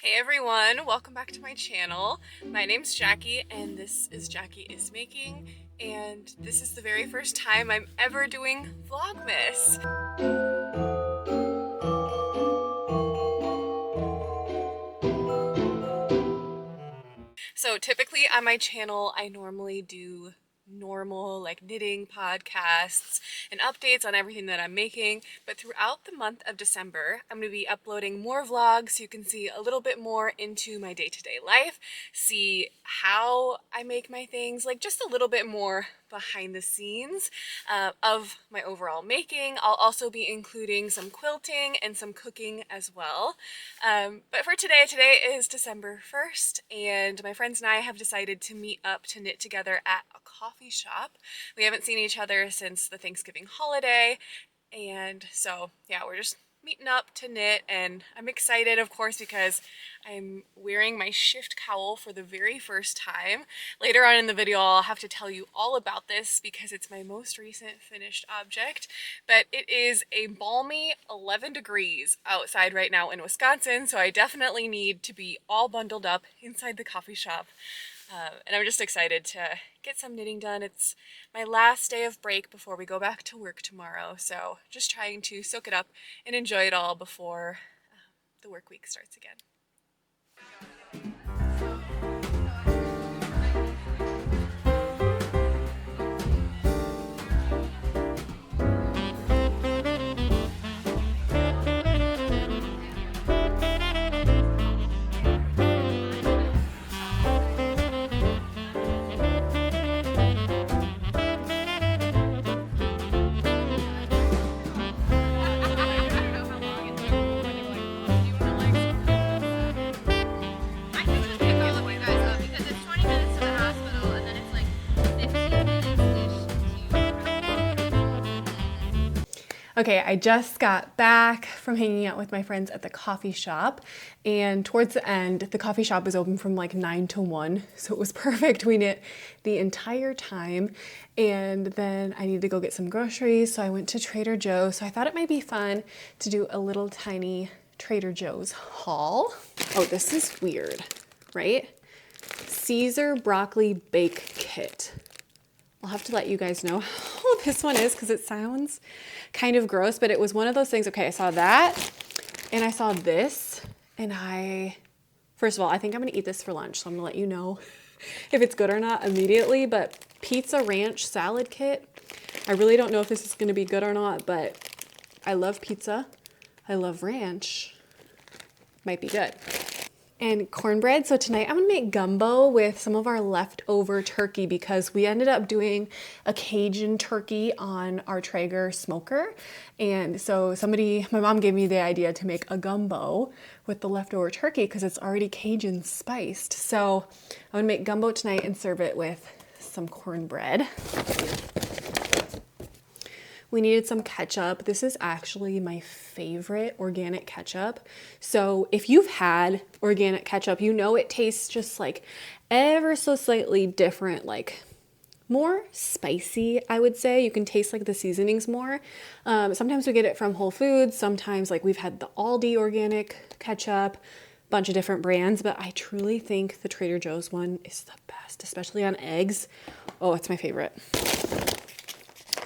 Hey everyone, welcome back to my channel. My name's Jackie and this is Jacqueismaking, and this is the very first time I'm ever doing Vlogmas. So typically on my channel I normally do normal like knitting podcasts and updates on everything that I'm making, but throughout the month of December I'm going to be uploading more vlogs so you can see a little bit more into my day-to-day life, see how I make my things, like just a little bit more behind the scenes of my overall making. I'll also be including some quilting and some cooking as well. But for today is December 1st, and my friends and I have decided to meet up to knit together at a coffee shop. We haven't seen each other since the Thanksgiving holiday, and so yeah, we're just meeting up to knit, and I'm excited, of course, because I'm wearing my shift cowl for the very first time. Later on in the video I'll have to tell you all about this because it's my most recent finished object, but it is a balmy 11 degrees outside right now in Wisconsin, so I definitely need to be all bundled up inside the coffee shop. And I'm just excited to get some knitting done. It's my last day of break before we go back to work tomorrow, so just trying to soak it up and enjoy it all before the work week starts again. Okay, I just got back from hanging out with my friends at the coffee shop, and towards the end, the coffee shop is open from like 9 to 1, so it was perfect. We knit the entire time, and then I needed to go get some groceries, so I went to Trader Joe's. So I thought it might be fun to do a little tiny Trader Joe's haul. Oh, this is weird, right? Caesar broccoli bake kit. I'll have to let you guys know how this one is because it sounds kind of gross, but it was one of those things. Okay, I saw that and I saw this, and first of all, I think I'm gonna eat this for lunch, so I'm gonna let you know if it's good or not immediately. But pizza ranch salad kit, I really don't know if this is gonna be good or not, but I love pizza, I love ranch, might be good. And cornbread. So tonight I'm gonna make gumbo with some of our leftover turkey because we ended up doing a Cajun turkey on our Traeger smoker. And so my mom gave me the idea to make a gumbo with the leftover turkey because it's already Cajun spiced. So I'm gonna make gumbo tonight and serve it with some cornbread. We needed some ketchup. This is actually my favorite organic ketchup. So if you've had organic ketchup, you know it tastes just like ever so slightly different, like more spicy, I would say. You can taste like the seasonings more. Sometimes we get it from Whole Foods. Sometimes like we've had the Aldi organic ketchup, bunch of different brands, but I truly think the Trader Joe's one is the best, especially on eggs. Oh, it's my favorite.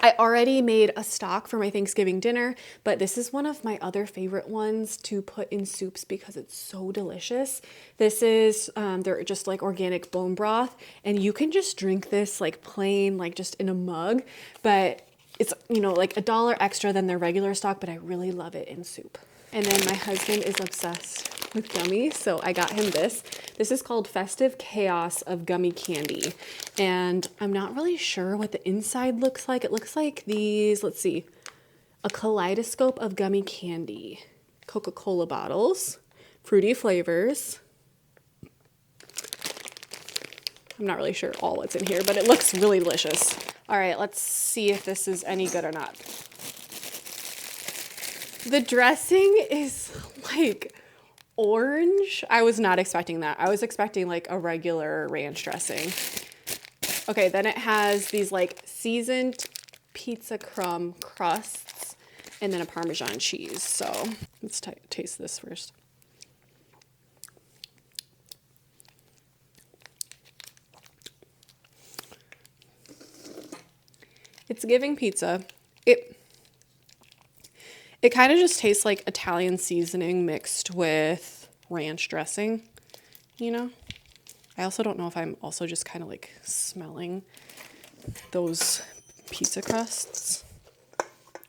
I already made a stock for my Thanksgiving dinner, but this is one of my other favorite ones to put in soups because it's so delicious. This is, they're just like organic bone broth, and you can just drink this like plain, like just in a mug, but it's, you know, like $1 extra than their regular stock, but I really love it in soup. And then my husband is obsessed with gummies, so I got him this. This is called Festive Chaos of Gummy Candy, and I'm not really sure what the inside looks like. It looks like these, let's see, a kaleidoscope of gummy candy, Coca-Cola bottles, fruity flavors. I'm not really sure all what's in here, but it looks really delicious. All right, let's see if this is any good or not. The dressing is like orange. I was not expecting that. I was expecting like a regular ranch dressing. Okay, then it has these like seasoned pizza crumb crusts and then a Parmesan cheese. So let's taste this first. It's giving pizza. It kind of just tastes like Italian seasoning mixed with ranch dressing, you know? I also don't know if I'm also just kind of like smelling those pizza crusts.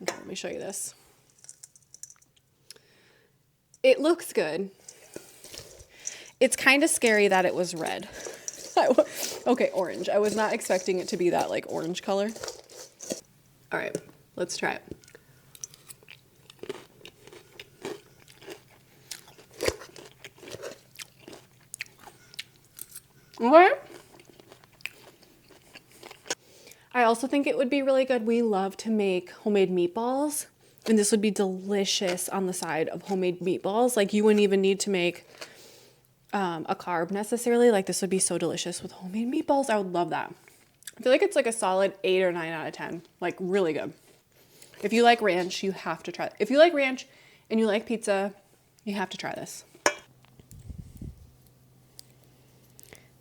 Okay, let me show you this. It looks good. It's kind of scary that it was red. Okay, orange. I was not expecting it to be that like orange color. All right, let's try it. Okay. I also think it would be really good. We love to make homemade meatballs, and this would be delicious on the side of homemade meatballs. Like you wouldn't even need to make a carb necessarily. Like this would be so delicious with homemade meatballs. I would love that. I feel like it's like a solid 8 or 9 out of 10. Like really good. If you like ranch, you have to try it. If you like ranch and you like pizza, you have to try this.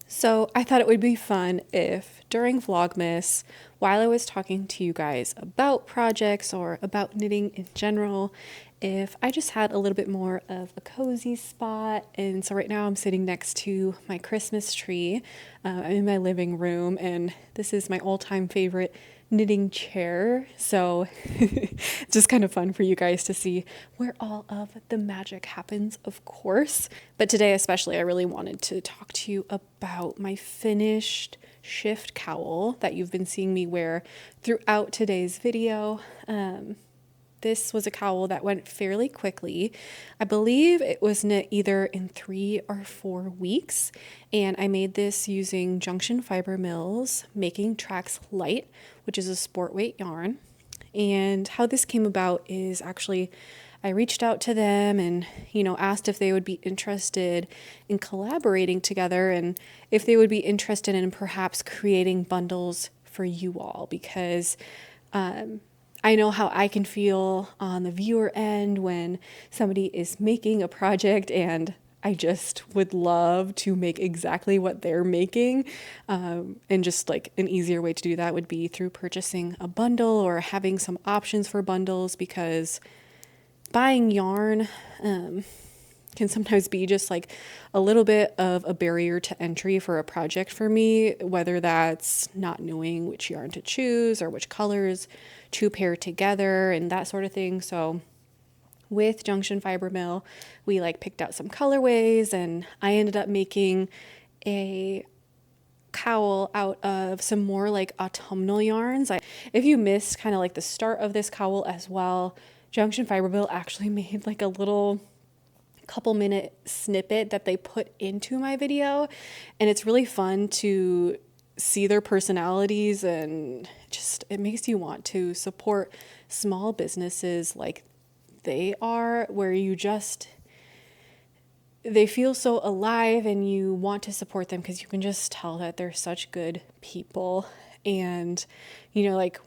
So I thought it would be fun if during Vlogmas, while I was talking to you guys about projects or about knitting in general, if I just had a little bit more of a cozy spot. And so right now I'm sitting next to my Christmas tree. I'm in my living room, and this is my all-time favorite knitting chair. So it's just kind of fun for you guys to see where all of the magic happens, of course. But today especially, I really wanted to talk to you about my finished shift cowl that you've been seeing me wear throughout today's video. This was a cowl that went fairly quickly. I believe it was knit either in 3 or 4 weeks, and I made this using Junction Fiber Mills Making Tracks Light, which is a sport weight yarn. And how this came about is actually I reached out to them and, asked if they would be interested in collaborating together and if they would be interested in perhaps creating bundles for you all, because I know how I can feel on the viewer end when somebody is making a project and I just would love to make exactly what they're making. And just like an easier way to do that would be through purchasing a bundle or having some options for bundles, because buying yarn can sometimes be just like a little bit of a barrier to entry for a project for me, whether that's not knowing which yarn to choose or which colors to pair together and that sort of thing. So with Junction Fiber Mill, we picked out some colorways, and I ended up making a cowl out of some more autumnal yarns. If you missed kind of the start of this cowl as well, Junction Fiber Mill actually made a little couple minute snippet that they put into my video, and it's really fun to see their personalities, and just it makes you want to support small businesses like they are, where they feel so alive and you want to support them because you can just tell that they're such good people. And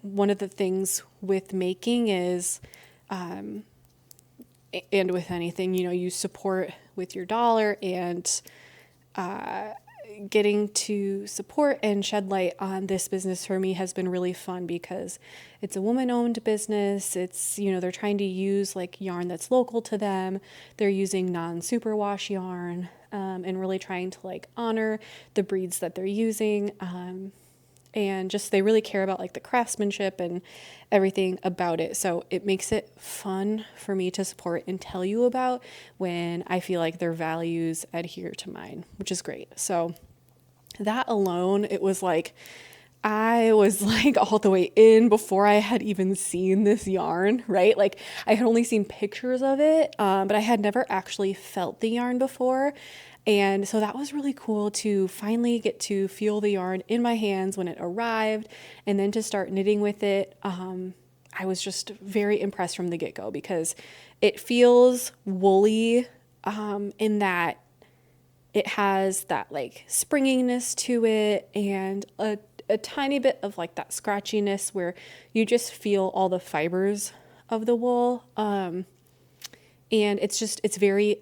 one of the things with making is and with anything, you support with your dollar, and getting to support and shed light on this business for me has been really fun, because it's a woman-owned business. It's, they're trying to use yarn that's local to them. They're using non-superwash yarn, and really trying to honor the breeds that they're using. And just they really care about the craftsmanship and everything about it. So it makes it fun for me to support and tell you about when I feel like their values adhere to mine, which is great. So that alone, it was I was all the way in before I had even seen this yarn, right? I had only seen pictures of it, but I had never actually felt the yarn before. And so that was really cool to finally get to feel the yarn in my hands when it arrived, and then to start knitting with it. I was just very impressed from the get-go, because it feels woolly in that it has that springiness to it, and a tiny bit of that scratchiness where you just feel all the fibers of the wool. And it's very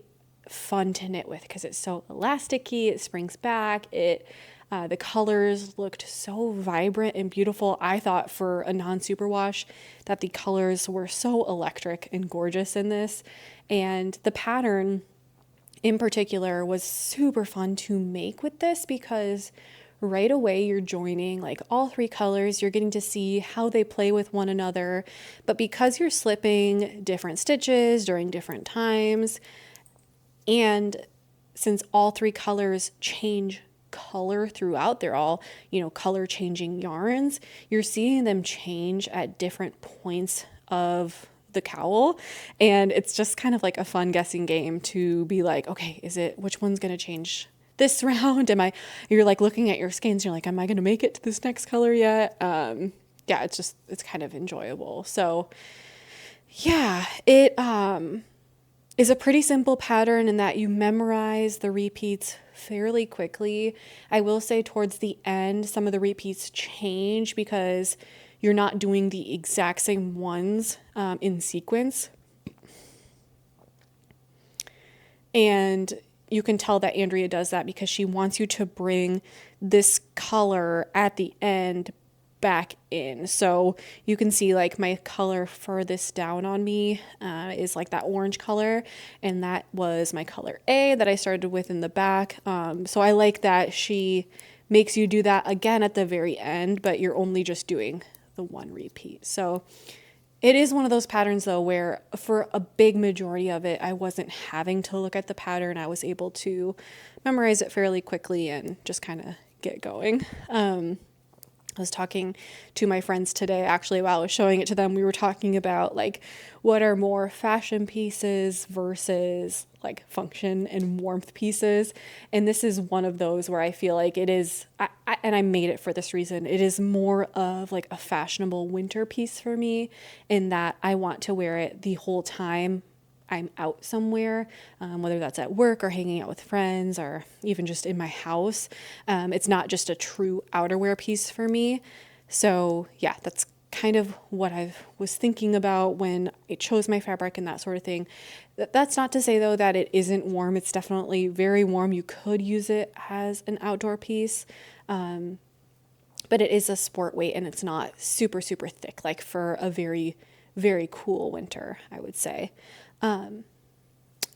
fun to knit with because it's so elasticy. It springs back. It The colors looked so vibrant and beautiful. I thought for a non-superwash that the colors were so electric and gorgeous in this. And the pattern in particular was super fun to make with this because right away you're joining like all three colors. You're getting to see how they play with one another. But because you're slipping different stitches during different times, and since all three colors change color throughout, they're all, color changing yarns, you're seeing them change at different points of the cowl. And it's just kind of like a fun guessing game to be like, okay, which one's going to change this round? You're like looking at your skeins, you're like, am I going to make it to this next color yet? Yeah, it's kind of enjoyable. So yeah, it, is a pretty simple pattern in that you memorize the repeats fairly quickly. I will say towards the end, some of the repeats change because you're not doing the exact same ones in sequence. And you can tell that Andrea does that because she wants you to bring this color at the end back in. So you can see like my color furthest down on me is like that orange color, and that was my color A that I started with in the back. So I like that she makes you do that again at the very end, but you're only just doing the one repeat. So it is one of those patterns though where for a big majority of it I wasn't having to look at the pattern. I was able to memorize it fairly quickly and just kind of get going. I was talking to my friends today, actually, while I was showing it to them. We were talking about like what are more fashion pieces versus like function and warmth pieces. And this is one of those where I feel like it is, and I made it for this reason, it is more of like a fashionable winter piece for me in that I want to wear it the whole time I'm out somewhere, whether that's at work or hanging out with friends or even just in my house. It's not just a true outerwear piece for me. So yeah, that's kind of what I was thinking about when I chose my fabric and that sort of thing. That's not to say though that it isn't warm. It's definitely very warm. You could use it as an outdoor piece. But it is a sport weight and it's not super, super thick, like for a very, very cool winter, I would say. And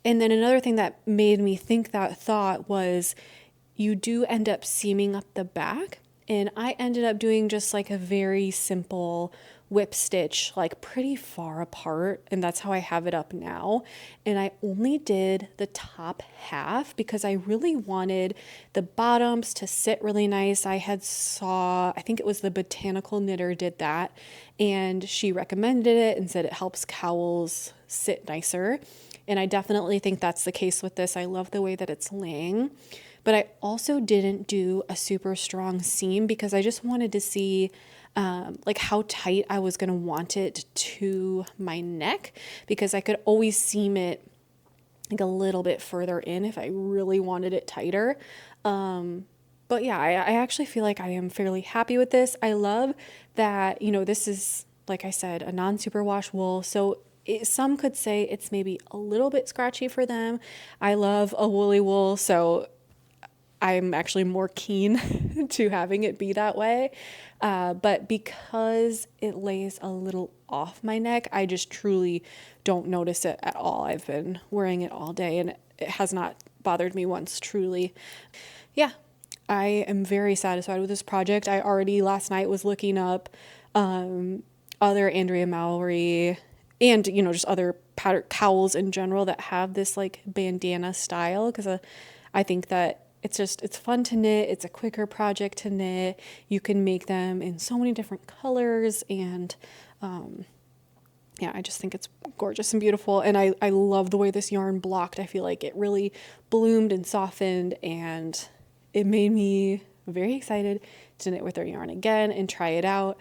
then another thing that made me think that thought was you do end up seaming up the back. And I ended up doing just like a very simple whip stitch, like pretty far apart. And that's how I have it up now. And I only did the top half because I really wanted the bottoms to sit really nice. I think it was the Botanical Knitter did that. And she recommended it and said it helps cowls sit nicer. And I definitely think that's the case with this. I love the way that it's laying. But I also didn't do a super strong seam because I just wanted to see like how tight I was going to want it to my neck, because I could always seam it like a little bit further in if I really wanted it tighter. But yeah, I actually feel like I am fairly happy with this. I love that, this is, like I said, a non-superwash wool. So some could say it's maybe a little bit scratchy for them. I love a woolly wool, so I'm actually more keen to having it be that way. But because it lays a little off my neck, I just truly don't notice it at all. I've been wearing it all day and it has not bothered me once, truly. Yeah, I am very satisfied with this project. I already last night was looking up other Andrea Mowry and, just other cowls in general that have this like bandana style, because I think that it's fun to knit. It's a quicker project to knit. You can make them in so many different colors, and yeah, I just think it's gorgeous and beautiful. And I love the way this yarn blocked. I feel like it really bloomed and softened, and it made me very excited to knit with their yarn again and try it out.